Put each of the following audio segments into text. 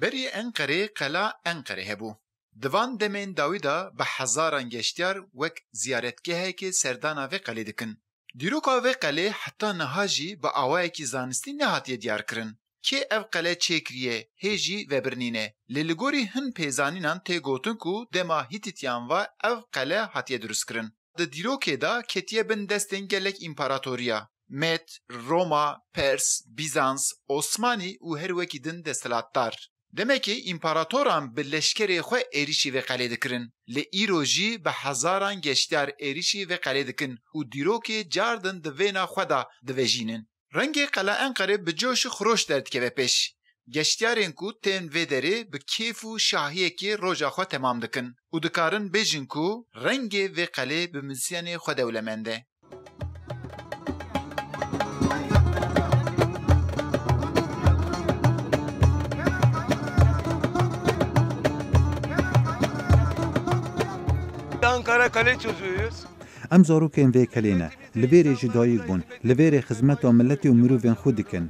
بری انقره قلا انقره هبو. دوان دمین داویدا به هزاران گشتیار وک زیارتگاهی که سردانا و قلی دکن. دیروکا و قلی حتی نهاجی با آوایی که زانستی نهاتیه دیار کرن. که اف قله چکریه هیجی و برنینه. للگوری هن پیزانینان تی گوتن کو دما هیتیتیان و اف قله هاتیه درست کرن. د دیروکه دا کتیه بن دستن گلک امپاراتوریا. مت، روما، پرس، بیزانس، عثمانی و هر وکی دن دستلاتدار. دمکی امپاراتوران به لشکر خو ایریشی و قلعه دکرن. لی ایروژی به هزاران گشتار ایریشی و قلعه دکن و دیروکی جاردن دوینا خدا دویجینن. رنگ قلعه انقره به جوش خروش درد که بپش. گشتیارین کو تن و داره به کیف و شاهیه که روژا خو تمام دکن. و دکارن بیجن کو رنگ و قلعه به منسیان خو دولمنده. Ankara kale çözüyoruz. ام زاروکین وی کلینه لویری جدایک بون لویری خدمت و ملتی و مروفین خود دکن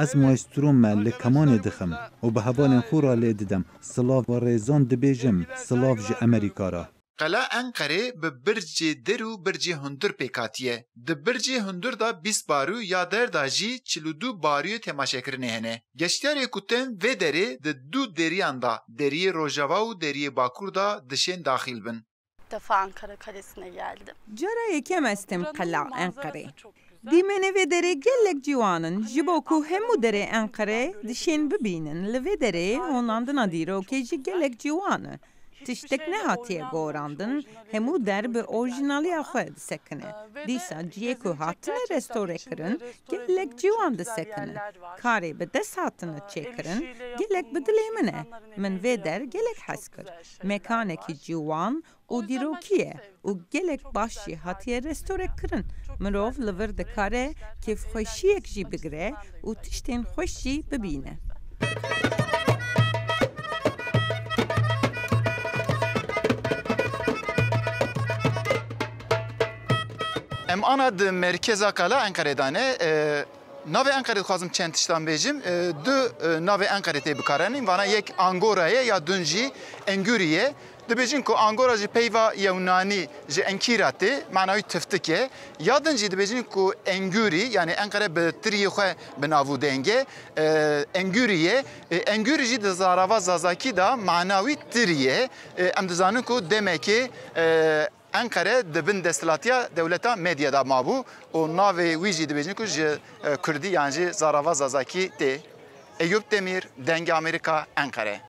از مایستروم مل کمان دخم و به هوان خورا لیددم سلاف و ریزان دبیجم سلاف ج امریکا را قلعه انقره به برج درو برج هندر پیکاتیه. ده برج هندر دا 20 بارو یا در دا جی 42 باریو تماشا کرنه هنه. گشتیاری کتن و دره ده دو دریان دا دری روژاوا و دری باکور دا دشین داخل بن. defa Ankara Kalesi'ne geldim. Cara yekemestim qala Ankara. Dimene ve dere gellek civanın jiboku hemu dere Ankara dişin bibinin li ve dere onandın adiro keji gellek civanı. Tiştek ne hatiye gorandın hemu der bi orijinali axwe sekine. Disa ciyeku hatine restore kirin gellek civan de sekine. Kare bi des hatine çekirin gellek bi dilemine. Min ve der gellek haskir. Mekaneki civan و دیروکیه و گلک باشی هاتیه رستوره کرن مروف لور دکاره کیف خوشی یک جی بگره و تشتین خوشی ببینه ام آنا ده مرکز قلعه انقره دانه ناوی انقره خوازم چند تشتان بیجیم دو ناوی انقره تی بکارنیم وانا یک انگورایه یا دونجی انگوریه دبیجین کو انگورا جی پیوا یونانی جی انکیراتی معنای تفتکه یادن جی دبیجین کو انگوری یعنی انقره به تری خو بناو دنگه انگوریه انگوری جی د زاراوا زازاکی دا معناوی تریه ام دزانن کو دمکی انقره دبن دستلاتیا دولتا مدیا دا مابو و ناوی ویجی دبیجین کو جی کردی یعنی زاراوا زازاکی تی ایوب دمیر دنگ امریکا انقره